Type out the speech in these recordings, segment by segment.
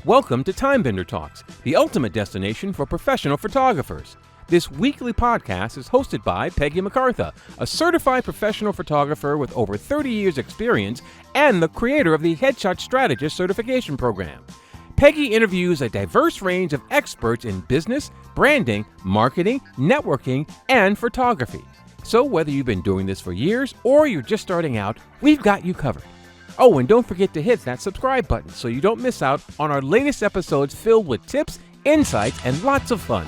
Welcome to TimeBender Talks, the ultimate destination for professional photographers. This weekly podcast is hosted by Peggy McCartha, a certified professional photographer with over 30 years experience and the creator of the Headshot Strategist certification program. Peggy interviews a diverse range of experts in business, branding, marketing, networking, and photography. So whether you've been doing this for years or you're just starting out, we've got you covered. Oh, and don't forget to hit that subscribe button so you don't miss out on our latest episodes filled with tips, insights, and lots of fun.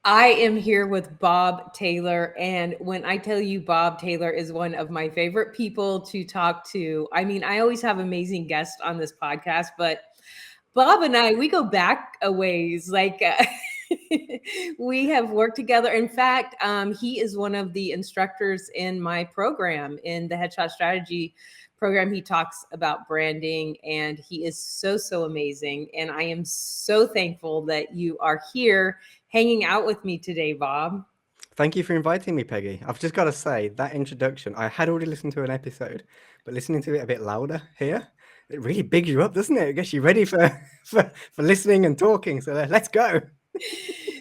I am here with Bob Taylor, and when I tell you Bob Taylor is one of my favorite people to talk to, I mean, I always have amazing guests on this podcast, but Bob and we go back a ways. We have worked together. In fact, he is one of the instructors in my program, in the Headshot Strategy program. He talks about branding, and he is so amazing. And I am so thankful that you are here hanging out with me today, Bob. Thank you for inviting me, Peggy. I've just got to say, that introduction, I had already listened to an episode, but listening to it a bit louder here, it really bigs you up, doesn't it? It gets you ready for listening and talking. So let's go.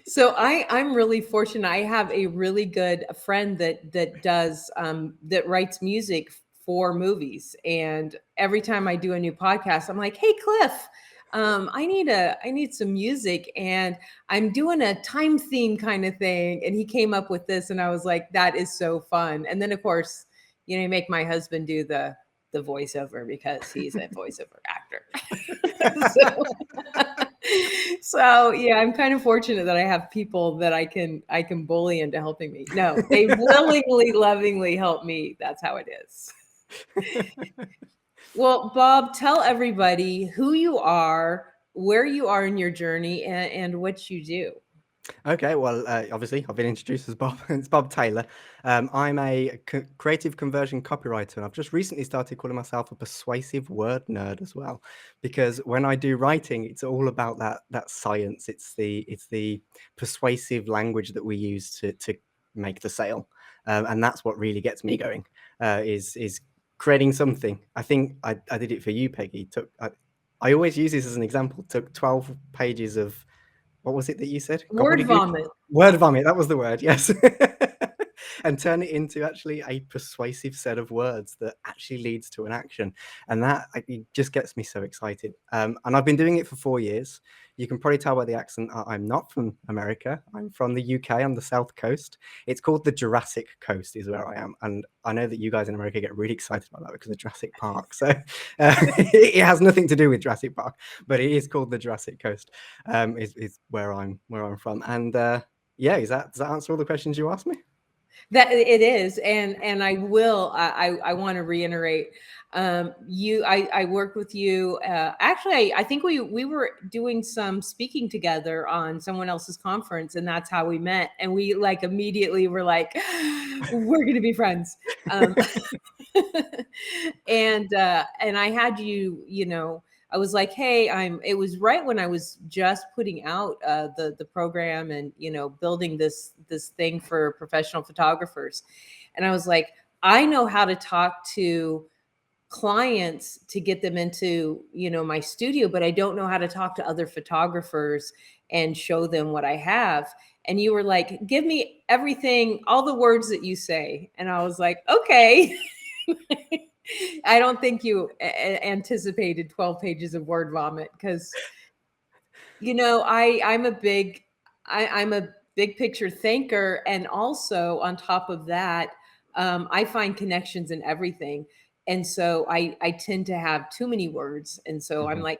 So I'm really fortunate. I have a really good friend that writes music for movies. And every time I do a new podcast, I'm like, hey, Cliff, I need some music, and I'm doing a time theme kind of thing. And he came up with this, and I was like, that is so fun. And then of course, you make my husband do the voiceover because he's a voiceover actor. So yeah, I'm kind of fortunate that I have people that I can bully into helping me. No, they willingly, lovingly help me. That's how it is. Well, Bob, tell everybody who you are, where you are in your journey, and what you do. Okay, well, obviously, I've been introduced as Bob. It's Bob Taylor. I'm a creative conversion copywriter, and I've just recently started calling myself a persuasive word nerd as well, because when I do writing, it's all about that science. It's the persuasive language that we use to make the sale, and that's what really gets me going. Is creating something. I think I did it for you, Peggy. I always use this as an example. Took 12 pages of, what was it that you said? Word vomit. Word vomit, that was the word, yes. And turn it into actually a persuasive set of words that actually leads to an action. And that it just gets me so excited. And I've been doing it for 4 years. You can probably tell by the accent, I'm not from America. I'm from the UK on the South Coast. It's called the Jurassic Coast is where I am. And I know that you guys in America get really excited about that because of Jurassic Park. So it has nothing to do with Jurassic Park, but it is called the Jurassic Coast, is where I'm from. And yeah, does that answer all the questions you asked me? That it is, and I want to reiterate. I worked with you. Actually, I think we were doing some speaking together on someone else's conference, and that's how we met. And we immediately were like, we're going to be friends. And I had you. I was like, hey, it was right when I was just putting out the program and, building this thing for professional photographers. And I was like, I know how to talk to clients to get them into, my studio, but I don't know how to talk to other photographers and show them what I have. And you were like, give me everything, all the words that you say. And I was like, okay. I don't think you anticipated 12 pages of word vomit because, I'm a big picture thinker. And also on top of that, I find connections in everything. And so I tend to have too many words. And so I'm like,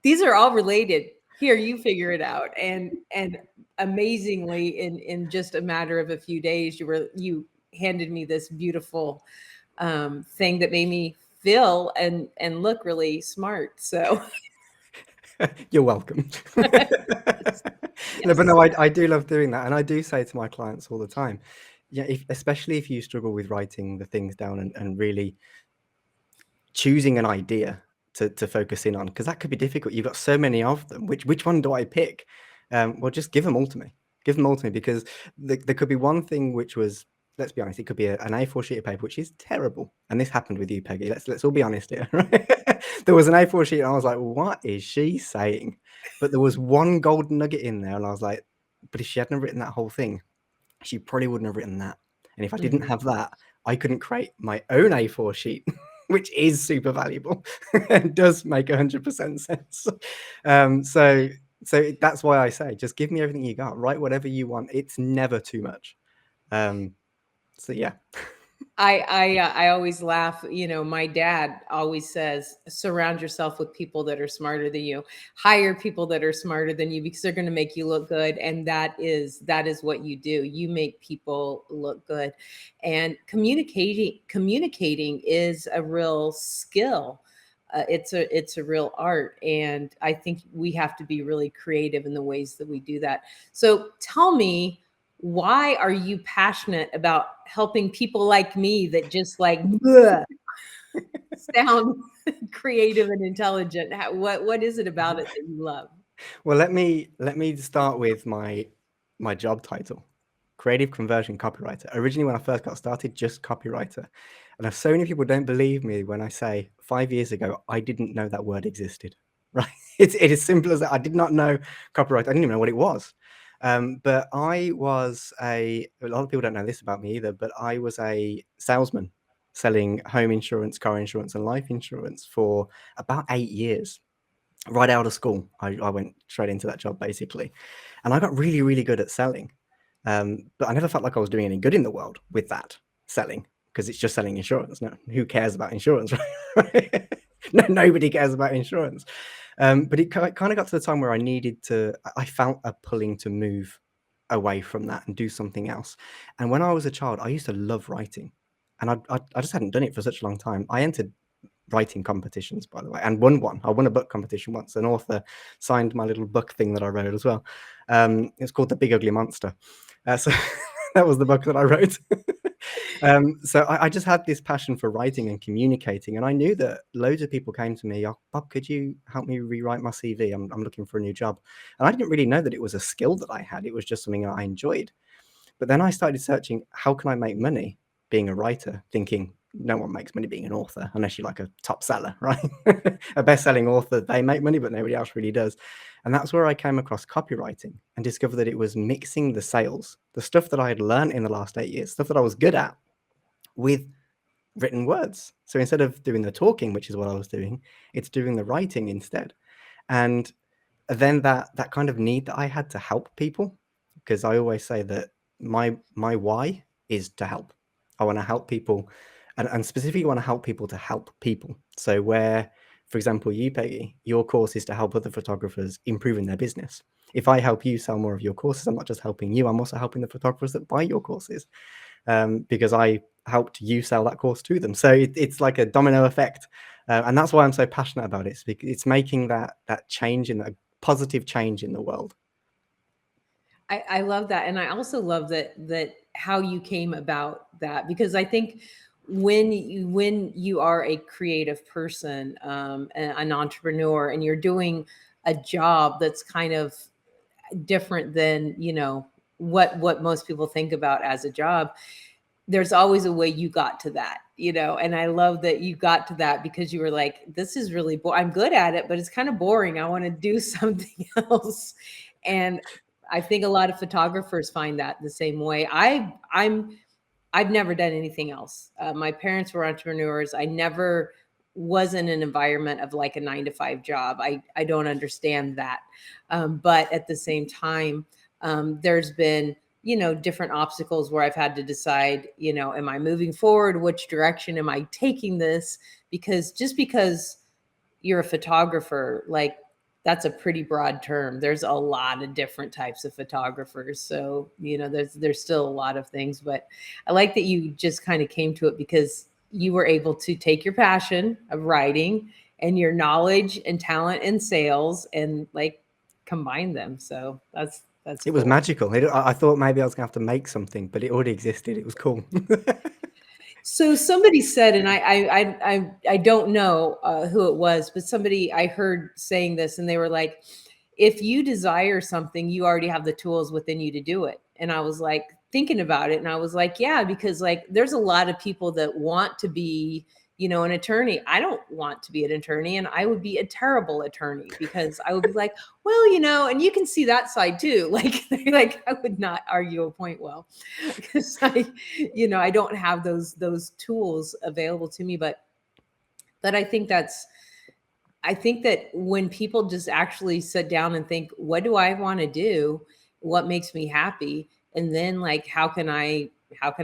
these are all related. Here, you figure it out. And amazingly, in just a matter of a few days, you handed me this beautiful thing that made me feel and look really smart. So you're welcome. Yes. No, but no, I do love doing that, and I do say to my clients all the time, yeah, especially if you struggle with writing the things down and really choosing an idea to focus in on, because that could be difficult. You've got so many of them. Which one do I pick? Well, just give them all to me. Give them all to me, because there could be one thing which was, let's be honest, it could be an A4 sheet of paper, which is terrible. And this happened with you, Peggy. Let's all be honest here. Right? There was an A4 sheet, and I was like, what is she saying? But there was one golden nugget in there, and I was like, but if she hadn't written that whole thing, she probably wouldn't have written that. And if I didn't have that, I couldn't create my own A4 sheet, which is super valuable and does make 100% sense. So that's why I say, just give me everything you got. Write whatever you want. It's never too much. So yeah. I always laugh. My dad always says, surround yourself with people that are smarter than you. Hire people that are smarter than you, because they're going to make you look good. And that is what you do. You make people look good. And communicating is a real skill. It's a real art. And I think we have to be really creative in the ways that we do that. So tell me, why are you passionate about helping people like me that just like sound creative and intelligent? What is it about it that you love? Well, let me start with my job title, creative conversion copywriter. Originally, when I first got started, just copywriter. And so many people don't believe me when I say 5 years ago, I didn't know that word existed. Right? It is simple as that. I did not know copywriter. I didn't even know what it was. But I was a lot of people don't know this about me either, but I was a salesman selling home insurance, car insurance, and life insurance for about 8 years. Right out of school, I went straight into that job, basically. And I got really, really good at selling. But I never felt like I was doing any good in the world with that selling, because it's just selling insurance. No, who cares about insurance, right? No, nobody cares about insurance. But it kind of got to the time where I felt a pulling to move away from that and do something else. And when I was a child, I used to love writing. And I just hadn't done it for such a long time. I entered writing competitions, by the way, and won one. I won a book competition once. An author signed my little book thing that I wrote as well. It's called The Big Ugly Monster. So that was the book that I wrote. So I just had this passion for writing and communicating, and I knew that loads of people came to me, oh, Bob, could you help me rewrite my CV? I'm looking for a new job. And I didn't really know that it was a skill that I had. It was just something that I enjoyed. But then I started searching, how can I make money being a writer, thinking no one makes money being an author unless you're like a top seller, right? A best-selling author, they make money, but nobody else really does. And that's where I came across copywriting and discovered that it was mixing the sales, the stuff that I had learned in the last 8 years, stuff that I was good at, with written words. So instead of doing the talking, which is what I was doing, it's doing the writing instead. And then that kind of need that I had to help people, because I always say that my why is to help. I want to help people, and specifically want to help people to help people. So where, for example, you, Peggy, your course is to help other photographers improve in their business. If I help you sell more of your courses, I'm not just helping you, I'm also helping the photographers that buy your courses, because I helped you sell that course to them. So it's like a domino effect. And that's why I'm so passionate about it. It's making that change, in a positive change in the world. I love that. And I also love that how you came about that, because I think when you are a creative person, an entrepreneur, and you're doing a job that's kind of different than, what most people think about as a job, there's always a way you got to that, and I love that you got to that because you were like, this is really I'm good at it, but it's kind of boring. I want to do something else. And I think a lot of photographers find that the same way. I've never done anything else. My parents were entrepreneurs. I never was in an environment of like a 9-to-5 job. I don't understand that. But at the same time, there's been, different obstacles where I've had to decide, am I moving forward? Which direction am I taking this? Because just because you're a photographer, like, that's a pretty broad term. There's a lot of different types of photographers. So, there's still a lot of things, but I like that you just kind of came to it because you were able to take your passion of writing and your knowledge and talent in sales and like combine them. So that's It cool. was magical. I thought maybe I was gonna have to make something, but it already existed. It was cool. So somebody said, and I don't know who it was, but somebody I heard saying this, and they were like, if you desire something, you already have the tools within you to do it. And I was like thinking about it, and I was like, yeah, because like there's a lot of people that want to be, an attorney. I don't want to be an attorney, and I would be a terrible attorney because I would be like, well, and you can see that side too. Like I would not argue a point well because I don't have those tools available to me. But I think that when people just actually sit down and think, what do I want to do? What makes me happy? And then like, how can I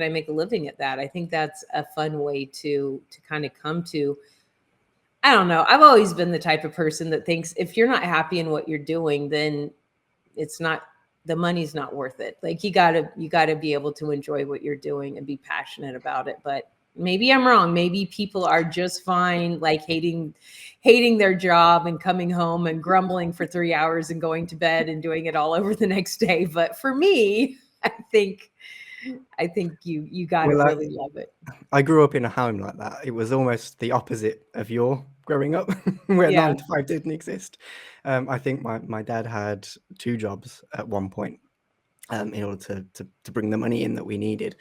make a living at that? I think that's a fun way to kind of come to. I don't know. I've always been the type of person that thinks if you're not happy in what you're doing, then the money's not worth it. Like you gotta be able to enjoy what you're doing and be passionate about it. But maybe I'm wrong. Maybe people are just fine, like hating their job and coming home and grumbling for 3 hours and going to bed and doing it all over the next day. But for me, I think you gotta Well, really love it. I grew up in a home like that. It was almost the opposite of your growing up, where Yeah. 9 to 5 didn't exist. I think my dad had 2 jobs at one point, in order to bring the money in that we needed.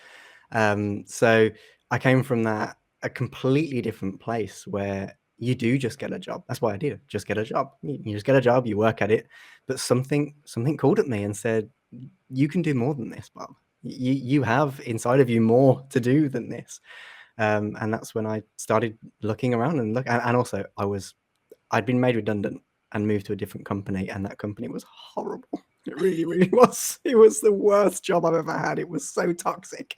So I came from a completely different place where you do just get a job. That's why I did it. Just get a job. You just get a job, you work at it. But something called at me and said, you can do more than this, Bob. You have inside of you more to do than this. And that's when I started looking around and also I'd been made redundant and moved to a different company, and that company was horrible. It really, really was. It was the worst job I've ever had. It was so toxic,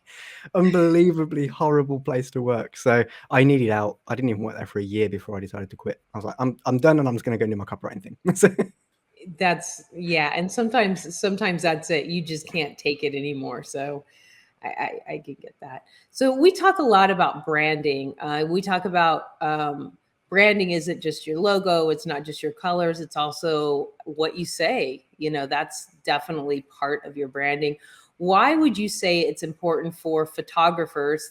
unbelievably horrible place to work. So I needed out. I didn't even work there for a year before I decided to quit. I was like, I'm done, and I'm just going to go do my copywriting thing. So, And sometimes that's it. You just can't take it anymore. So I can get that. So we talk a lot about branding. We talk about branding isn't just your logo. It's not just your colors. It's also what you say. That's definitely part of your branding. Why would you say it's important for photographers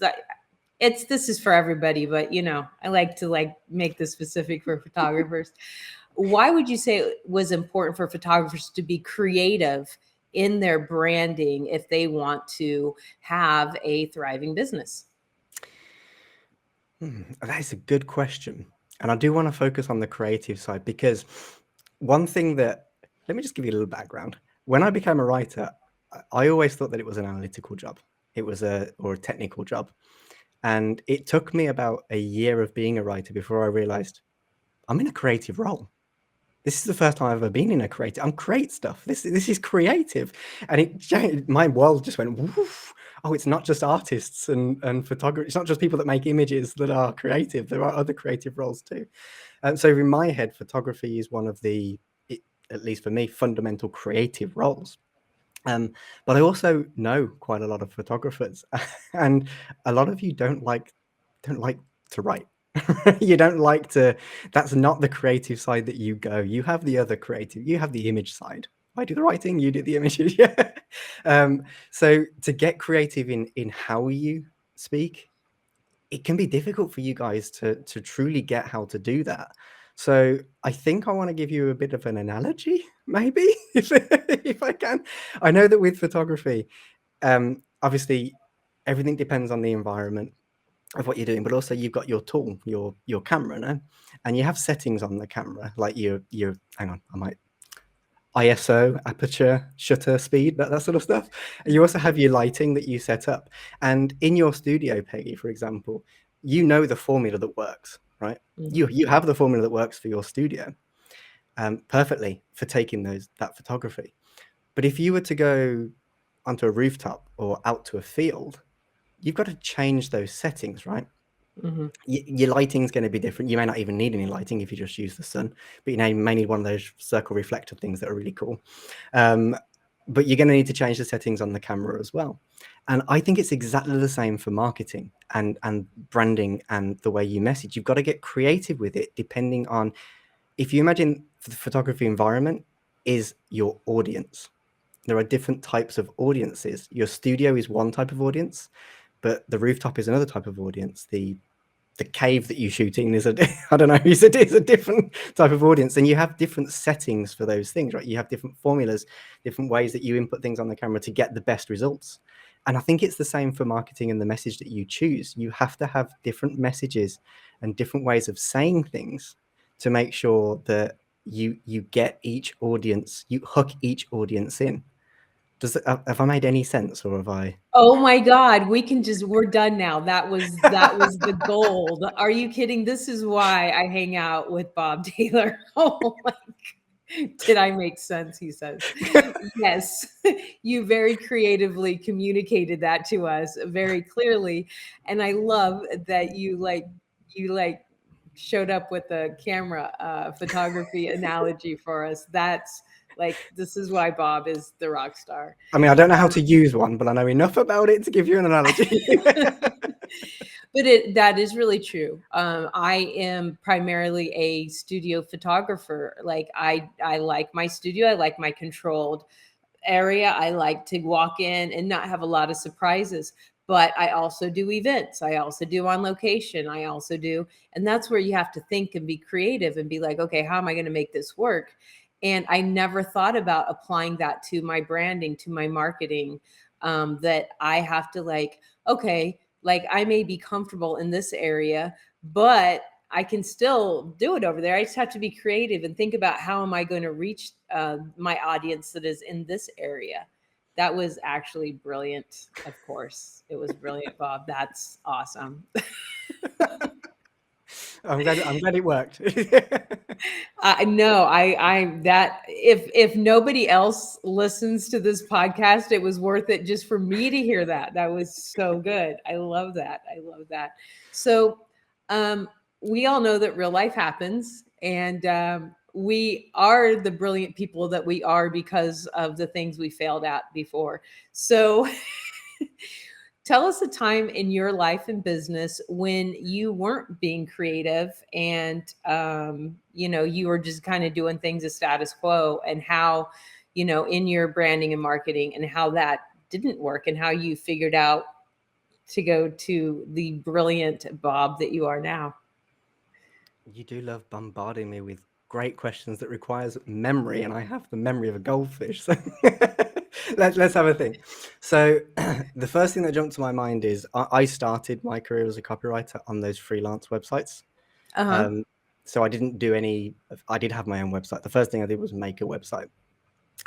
this is for everybody, but I like to make this specific for photographers. Why would you say it was important for photographers to be creative in their branding if they want to have a thriving business? that is a good question. And I do want to focus on the creative side, because one thing let me just give you a little background. When I became a writer, I always thought that it was an analytical job. It was a technical job. And it took me about a year of being a writer before I realized I'm in a creative role. This is the first time I've ever been in a creative. I'm create stuff. This is creative, and my world just went woof. Oh, it's not just artists and photographers. It's not just people that make images that are creative. There are other creative roles too. So in my head, photography is one of at least for me, fundamental creative roles. But I also know quite a lot of photographers, and a lot of you don't like to write. You don't like to. That's not the creative side that you go. You have the other creative. You have the image side. I do the writing. You do the images. Yeah. So to get creative in how you speak, it can be difficult for you guys to truly get how to do that. So I think I want to give you a bit of an analogy, maybe, if I can. I know that with photography, obviously everything depends on the environment of what you're doing, but also you've got your tool, your camera, no? And you have settings on the camera, like your hang on, I might ISO, aperture, shutter speed, that sort of stuff. And you also have your lighting that you set up. And in your studio, Peggy, for example, you know the formula that works, right? Mhm. You have the formula that works for your studio perfectly for taking that photography. But if you were to go onto a rooftop or out to a field, you've got to change those settings, right? Mhm. Your lighting's going to be different. You may not even need any lighting if you just use the sun, but you may need one of those circle reflector things that are really cool. But you're going to need to change the settings on the camera as well. And I think it's exactly the same for marketing and branding and the way you message. You've got to get creative with it, depending on, if you imagine the photography environment is your audience. There are different types of audiences. Your studio is one type of audience, but the rooftop is another type of audience. The cave that you shoot in is I don't know, it's a different type of audience, and you have different settings for those things, right? You have different formulas, different ways that you input things on the camera to get the best results. And I think it's the same for marketing and the message that you choose. You have to have different messages and different ways of saying things to make sure that you get each audience, you hook each audience in. Have I made any sense, or have I? Oh my God, we're done now. That was the gold. Are you kidding? This is why I hang out with Bob Taylor. Oh my, did I make sense? He says. Yes, you very creatively communicated that to us very clearly. And I love that you showed up with a camera photography analogy for us. That's like, this is why Bob is the rock star. I mean, I don't know how to use one, but I know enough about it to give you an analogy. But that is really true. I am primarily a studio photographer. Like I like my studio. I like my controlled area. I like to walk in and not have a lot of surprises. But I also do events. I also do on location. I also do, and that's where you have to think and be creative and be like, okay, how am I going to make this work? And I never thought about applying that to my branding, to my marketing, that I have to like, okay, like I may be comfortable in this area, but I can still do it over there. I just have to be creative and think about how am I going to reach my audience that is in this area. That was actually brilliant. Of course, it was brilliant, Bob. That's awesome. I'm glad it worked. No, I that if nobody else listens to this podcast, it was worth it just for me to hear that. That was so good. I love that. I love that. So, we all know that real life happens, and we are the brilliant people that we are because of the things we failed at before. So, tell us a time in your life and business when you weren't being creative and you were just kind of doing things as status quo, and how, in your branding and marketing, and how that didn't work, and how you figured out to go to the brilliant Bob that you are now. You do love bombarding me with great questions that requires memory, and I have the memory of a goldfish. So let's have a think. So the first thing that jumped to my mind is I started my career as a copywriter on those freelance websites. Uh-huh. So I didn't do I did have my own website. The first thing I did was make a website.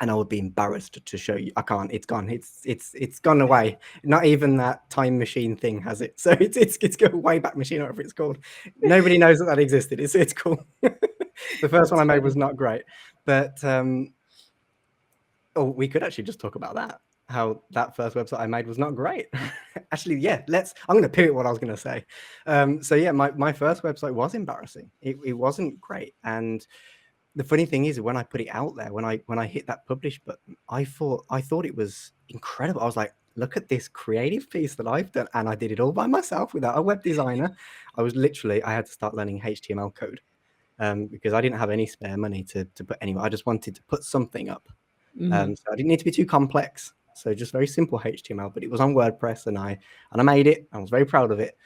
And I would be embarrassed to show you. I can't. It's gone. It's gone away. Not even that time machine thing has it. So it's go way back machine, or whatever it's called. Nobody knows that existed. It's cool. The first one I made was not great, but we could actually just talk about that. How that first website I made was not great. Actually, yeah. I'm going to pivot what I was going to say. So yeah, my first website was embarrassing. It wasn't great, and the funny thing is, when I put it out there, when I hit that publish button, I thought it was incredible. I was like, look at this creative piece that I've done, and I did it all by myself without a web designer. I had to start learning HTML code because I didn't have any spare money to put anywhere. I just wanted to put something up, Mhm. so I didn't need to be too complex. So just very simple HTML, but it was on WordPress, and I made it. I was very proud of it.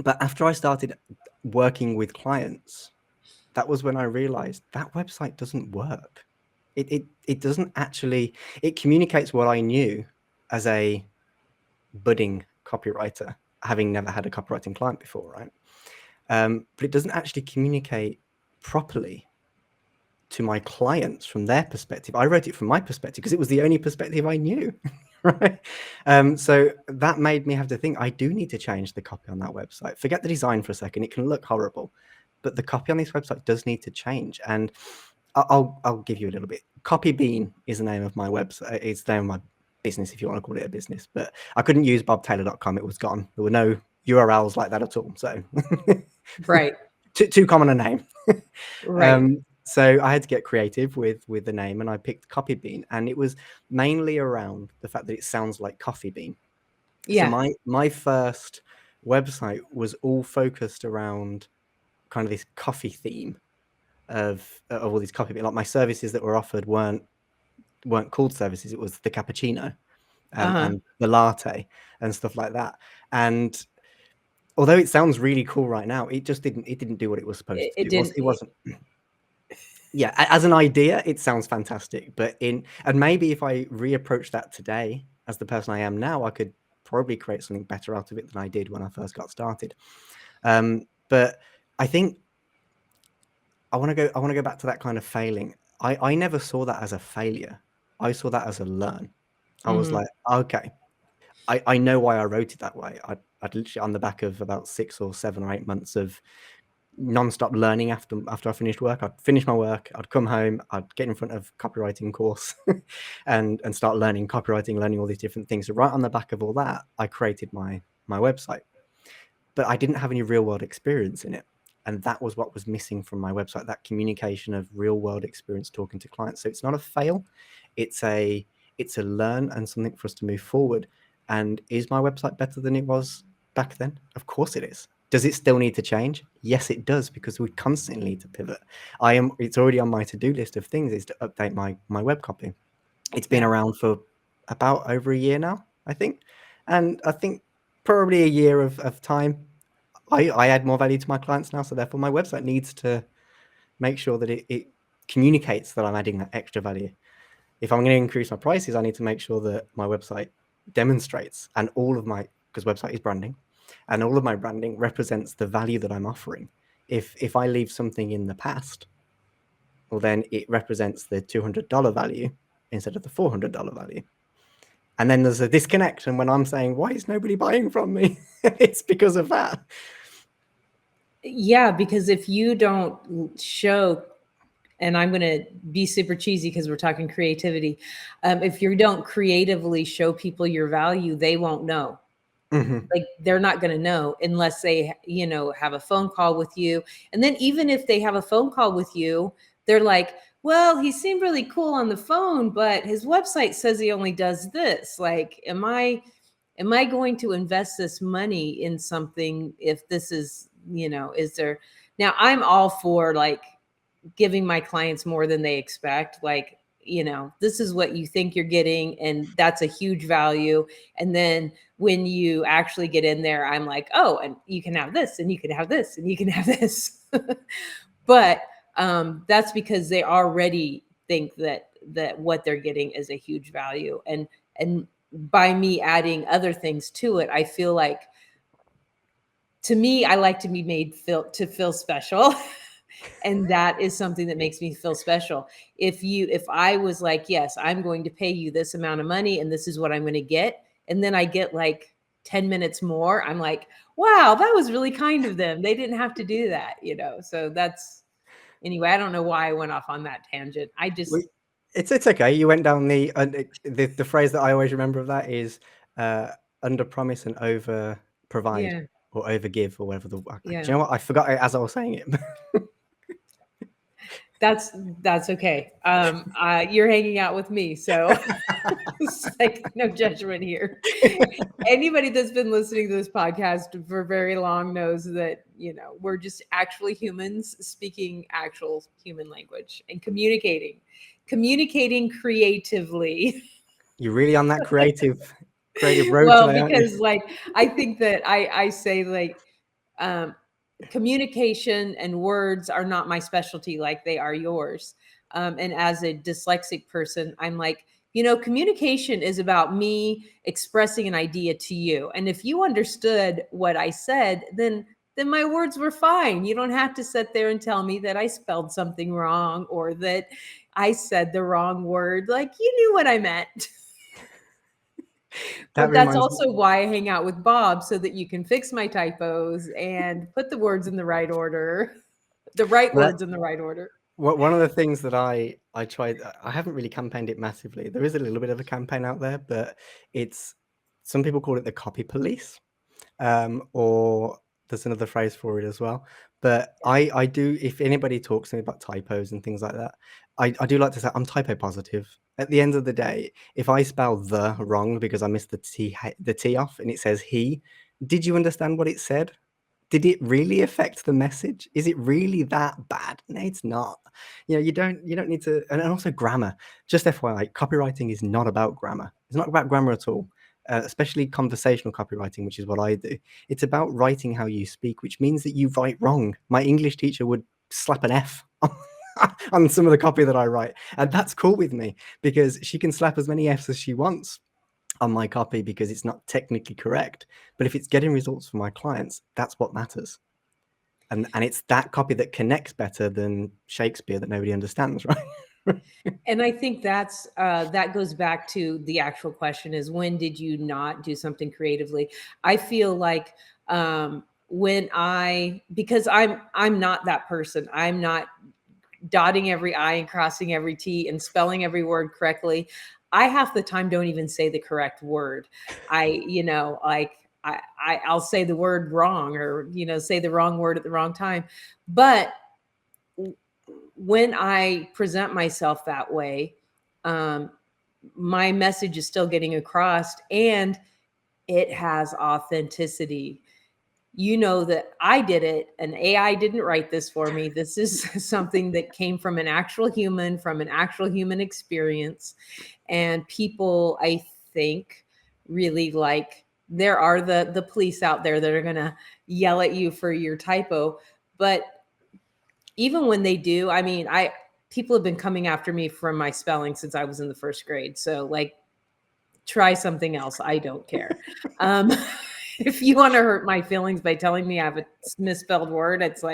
But after I started working with clients, that was when I realized that website doesn't work. It doesn't actually, it communicates what I knew as a budding copywriter, having never had a copywriting client before, right? But it doesn't actually communicate properly to my clients from their perspective. I wrote it from my perspective because it was the only perspective I knew, right? So that made me have to think, I do need to change the copy on that website. Forget the design for a second. It can look horrible, but the copy on this website does need to change. And I'll give you a little bit. Copybean is the name of my website. It's the name of my business, if you want to call it a business. But I couldn't use bobtaylor.com. It was gone. There were no URLs like that at all. So Right. too common a name. Right. So I had to get creative with the name, and I picked Copybean, and it was mainly around the fact that it sounds like coffee bean. Yeah. So my first website was all focused around kind of this coffee theme of all these coffee beans. Like my services that were offered weren't called services. It was the cappuccino. and the latte and stuff like that. And although it sounds really cool right now, it didn't do what it was supposed to It do. didn't. It wasn't. Yeah, as an idea, it sounds fantastic, but and maybe if I reapproach that today as the person I am now, I could probably create something better out of it than I did when I first got started. But I think I want to go back to that kind of failing. I never saw that as a failure. I saw that as a learn. I was like, okay, I know why I wrote it that way. I'd literally on the back of about 6 or 7 or 8 months of non-stop learning after I finished work. I'd finish my work, I'd come home, I'd get in front of copywriting course and start learning copywriting, learning all these different things. So right on the back of all that, I created my website. But I didn't have any real world experience in it. And that was what was missing from my website, that communication of real world experience talking to clients. So it's not a fail, it's a learn and something for us to move forward. And is my website better than it was back then? Of course it is. Does it still need to change? Yes, it does, because we constantly need to pivot. It's already on my to-do list of things is to update my web copy. It's been around for about over a year now, I think. And I think probably a year of time, I add more value to my clients now. So therefore my website needs to make sure that it communicates that I'm adding that extra value. If I'm going to increase my prices, I need to make sure that my website demonstrates, and because website is branding, and all of my branding represents the value that I'm offering. If I leave something in the past, well, then it represents the $200 value instead of the $400 value. And then there's a disconnect. And when I'm saying, why is nobody buying from me? It's because of that. Yeah, because if you don't show, and I'm going to be super cheesy because we're talking creativity. If you don't creatively show people your value, they won't know. Like they're not going to know unless they, have a phone call with you. And then even if they have a phone call with you, they're like, well, he seemed really cool on the phone, but his website says he only does this. Like, am I going to invest this money in something if this is, is there, now I'm all for like giving my clients more than they expect. Like, this is what you think you're getting, and that's a huge value. And then when you actually get in there, I'm like, oh, and you can have this, and you can have this, and you can have this. But that's because they already think that what they're getting is a huge value. And by me adding other things to it, I feel like, to me, I like to be made feel special. And that is something that makes me feel special. If I was like, yes, I'm going to pay you this amount of money and this is what I'm going to get, and then I get like 10 minutes more, I'm like, wow, that was really kind of them. They didn't have to do that, So that's, anyway, I don't know why I went off on that tangent. It's okay. You went down the phrase that I always remember of that is under promise and over provide, Yeah. or over give, or whatever do Yeah. you know what? I forgot it as I was saying it. That's okay. You're hanging out with me, so it's like no judgment here. Anybody that's been listening to this podcast for very long knows that, we're just actually humans speaking actual human language and communicating creatively. You're really on that creative road Well, today, aren't because you? like, I think that I say like, communication and words are not my specialty like they are yours. And as a dyslexic person, I'm like, communication is about me expressing an idea to you. And if you understood what I said, then my words were fine. You don't have to sit there and tell me that I spelled something wrong or that I said the wrong word. Like, you knew what I meant. But that's also why I hang out with Bob, so that you can fix my typos and put the words in the right order, words in the right order. One of the things that I tried, I haven't really campaigned it massively. There is a little bit of a campaign out there, but some people call it the copy police, or there's another phrase for it as well. But I do, if anybody talks to me about typos and things like that, I do like to say I'm typo positive. At the end of the day, if I spell the wrong because I missed the T off and it says he, did you understand what it said? did it really affect the message? Is it really that bad? No, it's not. You don't need to. And also grammar. Just FYI, copywriting is not about grammar. It's not about grammar at all. Especially conversational copywriting, which is what I do. It's about writing how you speak, which means that you write wrong. My English teacher would slap an F on some of the copy that I write, and that's cool with me because she can slap as many Fs as she wants on my copy because it's not technically correct. But if it's getting results for my clients, that's what matters. And it's that copy that connects better than Shakespeare that nobody understands, right? And I think that's that goes back to the actual question is, when did you not do something creatively? I feel like because I'm not that person. I'm not dotting every I and crossing every T and spelling every word correctly. I half the time don't even say the correct word. I'll say the word wrong, or say the wrong word at the wrong time. But when I present myself that way, my message is still getting across, and it has authenticity. That I did it. An AI didn't write this for me. This is something that came from an actual human experience. And people, I think, really there are the police out there that are going to yell at you for your typo. But even when they do, people have been coming after me for my spelling since I was in the first grade. So try something else. I don't care. If you want to hurt my feelings by telling me I have a misspelled word, it's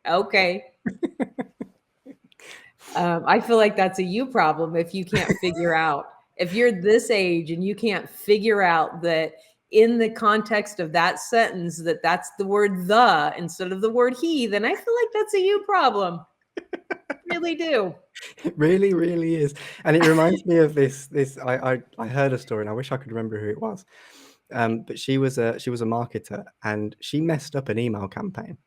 okay. I feel like that's a you problem if you can't figure out, if you're this age and you can't figure out that in the context of that sentence, that's the word the instead of the word he, then I feel like that's a you problem. Really do. It really, really is. And it reminds me of this. I heard a story, and I wish I could remember who it was. But she was a marketer, and she messed up an email campaign,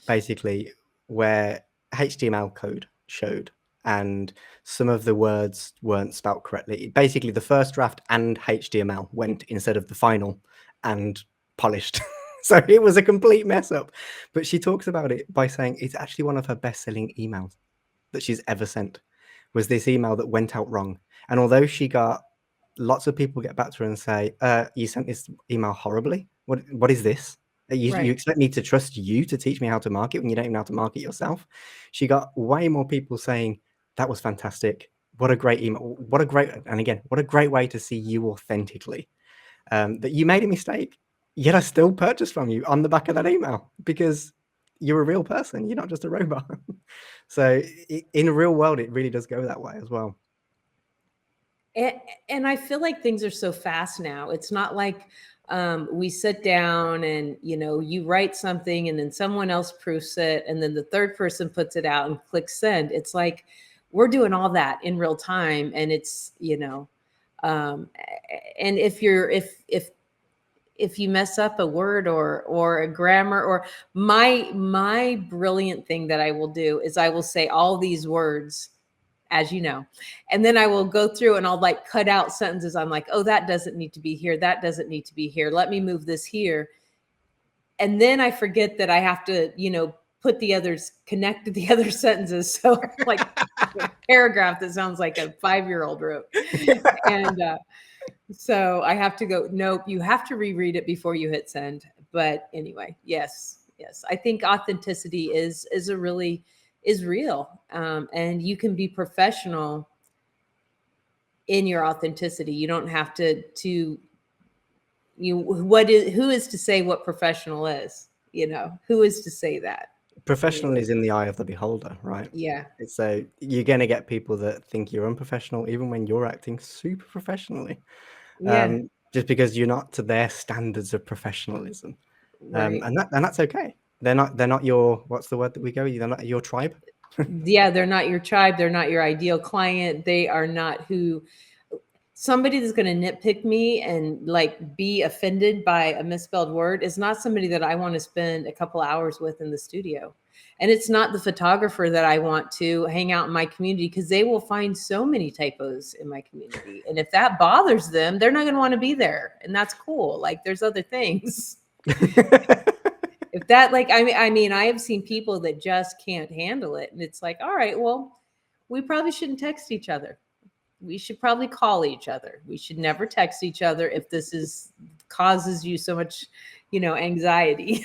basically, where HTML code showed, and some of the words weren't spelt correctly. Basically, the first draft and HTML went instead of the final and polished. So it was a complete mess up. But she talks about it by saying it's actually one of her best-selling emails that she's ever sent, was this email that went out wrong. And although she got lots of people get back to her and say, you sent this email horribly. What is this? You expect me to trust you to teach me how to market when you don't even know how to market yourself? She got way more people saying, that was fantastic. What a great email. What a great way to see you authentically. That you made a mistake, yet I still purchased from you on the back of that email because you're a real person. You're not just a robot. So in the real world, it really does go that way as well. And I feel like things are so fast now. It's not like we sit down and, you write something and then someone else proofs it and then the third person puts it out and clicks send. It's like we're doing all that in real time. And it's, and if you mess up a word or a grammar, or my brilliant thing that I will do is I will say all these words, as you know, and then I will go through and I'll cut out sentences. I'm like, oh, that doesn't need to be here. That doesn't need to be here. Let me move this here. And then I forget that I have to, put the others, connect to the other sentences. So a paragraph that sounds like a 5-year-old wrote. And so I have to go, nope, you have to reread it before you hit send. But anyway, yes. I think authenticity is real. And you can be professional in your authenticity. You don't have who is to say what professional is? Who is to say that? Professional is in the eye of the beholder, right? Yeah. So you're going to get people that think you're unprofessional, even when you're acting super professionally. Yeah. Just because you're not to their standards of professionalism. Right. And that's okay. They're not your, what's the word that we go with? They're not your tribe. Yeah, they're not your tribe. They're not your ideal client. They are not somebody that's going to nitpick me and be offended by a misspelled word is not somebody that I want to spend a couple hours with in the studio. And it's not the photographer that I want to hang out in my community, because they will find so many typos in my community. And if that bothers them, they're not going to want to be there. And that's cool. There's other things. If that, like, I mean, I have seen people that just can't handle it. And it's like, all right, well, we probably shouldn't text each other. We should probably call each other. We should never text each other if this causes you so much, anxiety.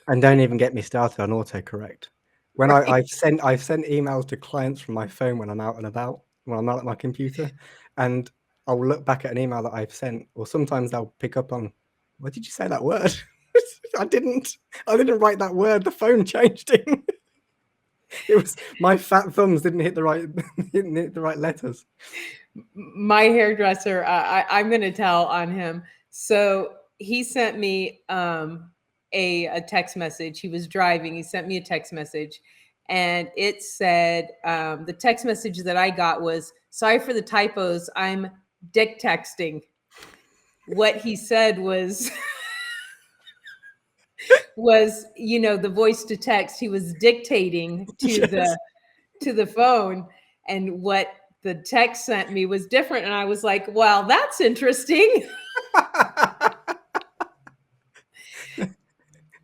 And don't even get me started on autocorrect. When Right. I've sent emails to clients from my phone when I'm out and about, when I'm not at my computer, and I'll look back at an email that I've sent, or sometimes they'll pick up on, what did you say that word? I didn't write that word. The phone changed it. It was my fat thumbs didn't hit the right letters. My hairdresser, I'm going to tell on him. So he sent me a text message. He was driving. He sent me a text message, and it said, the text message that I got was, "Sorry for the typos. I'm dick texting." What he said was, the voice to text. He was dictating to Yes. the phone, and what the text sent me was different. And I was like, well, that's interesting.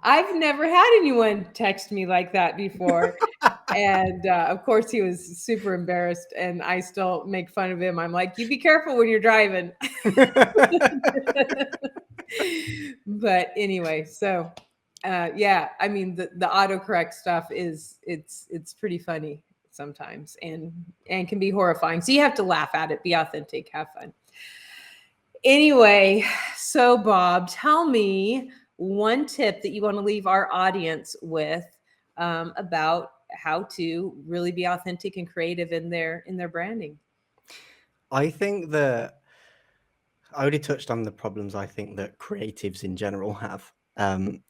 I've never had anyone text me like that before. And of course, he was super embarrassed, and I still make fun of him. I'm like, you be careful when you're driving. But anyway, so yeah, I mean, the autocorrect stuff it's pretty funny sometimes, and can be horrifying. So you have to laugh at it, be authentic, have fun. Anyway, so Bob, tell me one tip that you want to leave our audience with about how to really be authentic and creative in their branding. I think that I already touched on the problems I think that creatives in general have. And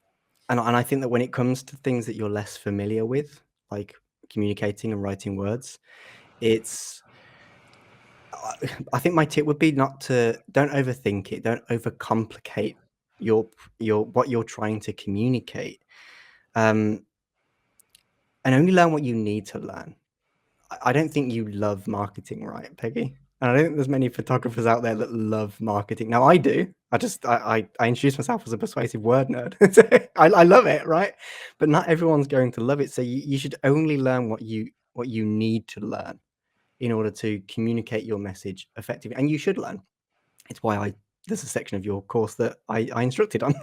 I think that when it comes to things that you're less familiar with, like communicating and writing words, I think my tip would be don't overthink it, don't overcomplicate your what you're trying to communicate, and only learn what you need to learn. I don't think you love marketing, right, Peggy? And I don't think there's many photographers out there that love marketing. Now I do. I introduce myself as a persuasive word nerd. I love it, right? But not everyone's going to love it. So you should only learn what you need to learn in order to communicate your message effectively. And you should learn. It's why there's a section of your course that I instructed on,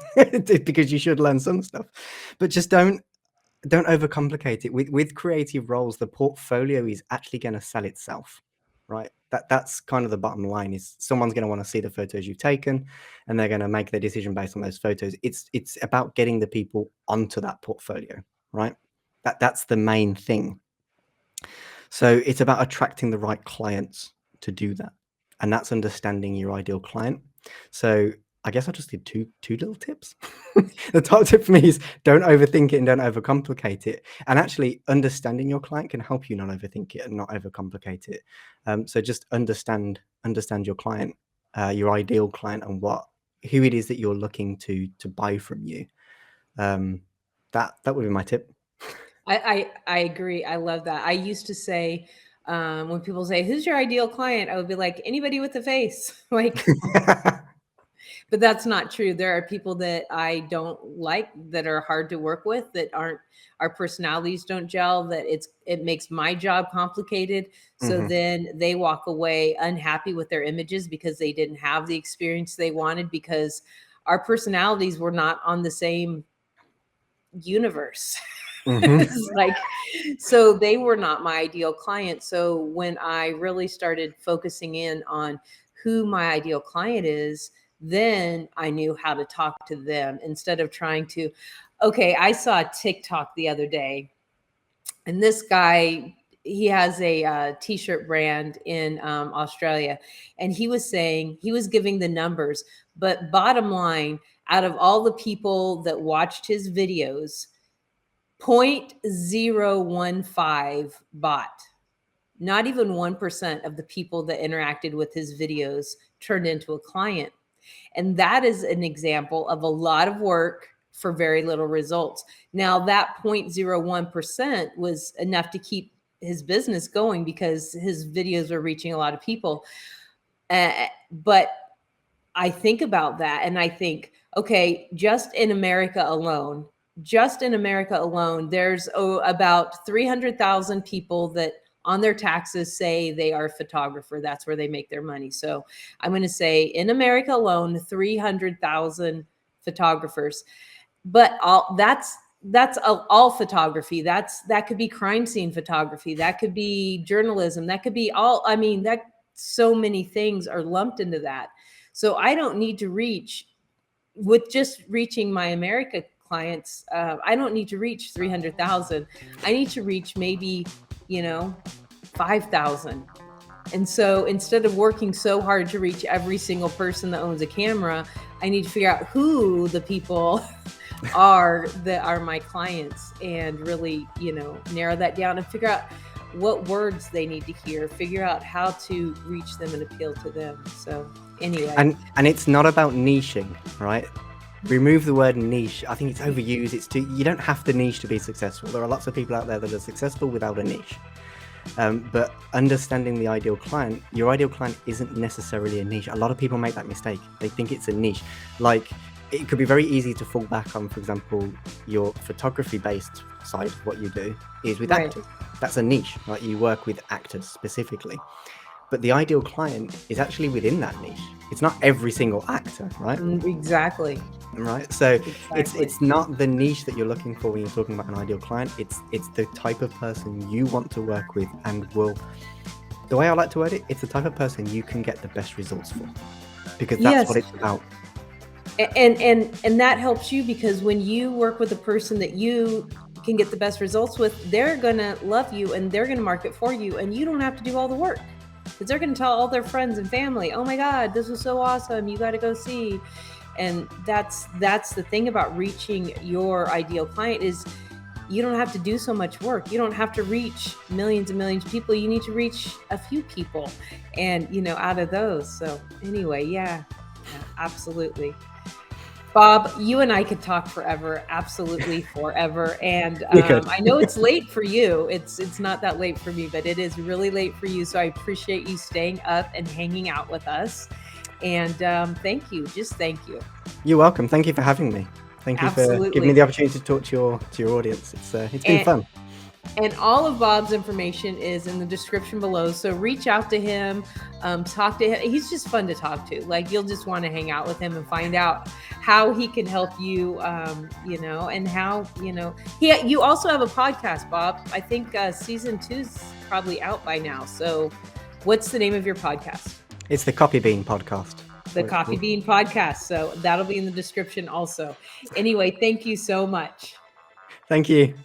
because you should learn some stuff. But just don't overcomplicate it. With creative roles, the portfolio is actually going to sell itself, right? That's kind of the bottom line. Is someone's going to want to see the photos you've taken, and they're going to make their decision based on those photos. It's about getting the people onto that portfolio, right? That's the main thing. So it's about attracting the right clients to do that, and that's understanding your ideal client. So I guess I just did two little tips. The top tip for me is don't overthink it and don't overcomplicate it. And actually, understanding your client can help you not overthink it and not overcomplicate it. So just understand your client, your ideal client, and who it is that you're looking to buy from you. That would be my tip. I agree. I love that. I used to say, when people say, "Who's your ideal client?" I would be like, anybody with a face. Like, but that's not true. There are people that I don't like, that are hard to work with, that our personalities don't gel, that it makes my job complicated. So then they walk away unhappy with their images because they didn't have the experience they wanted, because our personalities were not on the same universe. Like, so they were not my ideal client. So when I really started focusing in on who my ideal client is, then I knew how to talk to them, instead of trying to, okay, I saw a TikTok the other day, and this guy, he has a t-shirt brand in Australia, and he was giving the numbers, but bottom line, out of all the people that watched his videos, 0.015 bought. Not even 1% of the people that interacted with his videos turned into a client. And that is an example of a lot of work for very little results. Now, that 0.01% was enough to keep his business going, because his videos were reaching a lot of people. But I think about that, and I think, okay, just in America alone, just in America alone, there's about 300,000 people that on their taxes say they are a photographer. That's where they make their money. So I'm going to say in America alone, 300,000 photographers. But that's all photography. That could be crime scene photography. That could be journalism. That could be that so many things are lumped into that. So I don't need to reach with just reaching my America clients. I don't need to reach 300,000. I need to reach maybe, 5,000. And so instead of working so hard to reach every single person that owns a camera, I need to figure out who the people are that are my clients, and really, narrow that down and figure out what words they need to hear, figure out how to reach them and appeal to them. So anyway. And it's not about niching, right? Remove the word niche. I think it's overused. You don't have to niche to be successful. There are lots of people out there that are successful without a niche. But understanding the ideal client, your ideal client isn't necessarily a niche. A lot of people make that mistake. They think it's a niche. Like, it could be very easy to fall back on, for example, your photography-based side of what you do is with actors. That's a niche, right? You work with actors specifically. But the ideal client is actually within that niche. It's not every single actor, right? Exactly. Right. So it's not the niche that you're looking for when you're talking about an ideal client. It's the type of person you want to work with, and the way I like to word it, it's the type of person you can get the best results for, because that's what it's about. And that helps you, because when you work with a person that you can get the best results with, they're going to love you and they're going to market for you, and you don't have to do all the work, because they're going to tell all their friends and family, oh my God, this was so awesome. You got to go see. And that's the thing about reaching your ideal client, is you don't have to do so much work. You don't have to reach millions and millions of people. You need to reach a few people, and, out of those. So anyway, yeah, absolutely. Bob, you and I could talk forever, absolutely forever. And I know it's late for you. It's not that late for me, but it is really late for you. So I appreciate you staying up and hanging out with us. And thank you. Just thank you. You're welcome. Thank you for having me. Thank you for giving me the opportunity to talk to your audience. It's been fun. And all of Bob's information is in the description below. So reach out to him, talk to him. He's just fun to talk to. Like, you'll just want to hang out with him and find out how he can help you, and how, you also have a podcast, Bob. I think season 2's probably out by now. So what's the name of your podcast? It's the Copy Bean podcast. The Copy Bean podcast. So that'll be in the description also. Anyway, thank you so much. Thank you.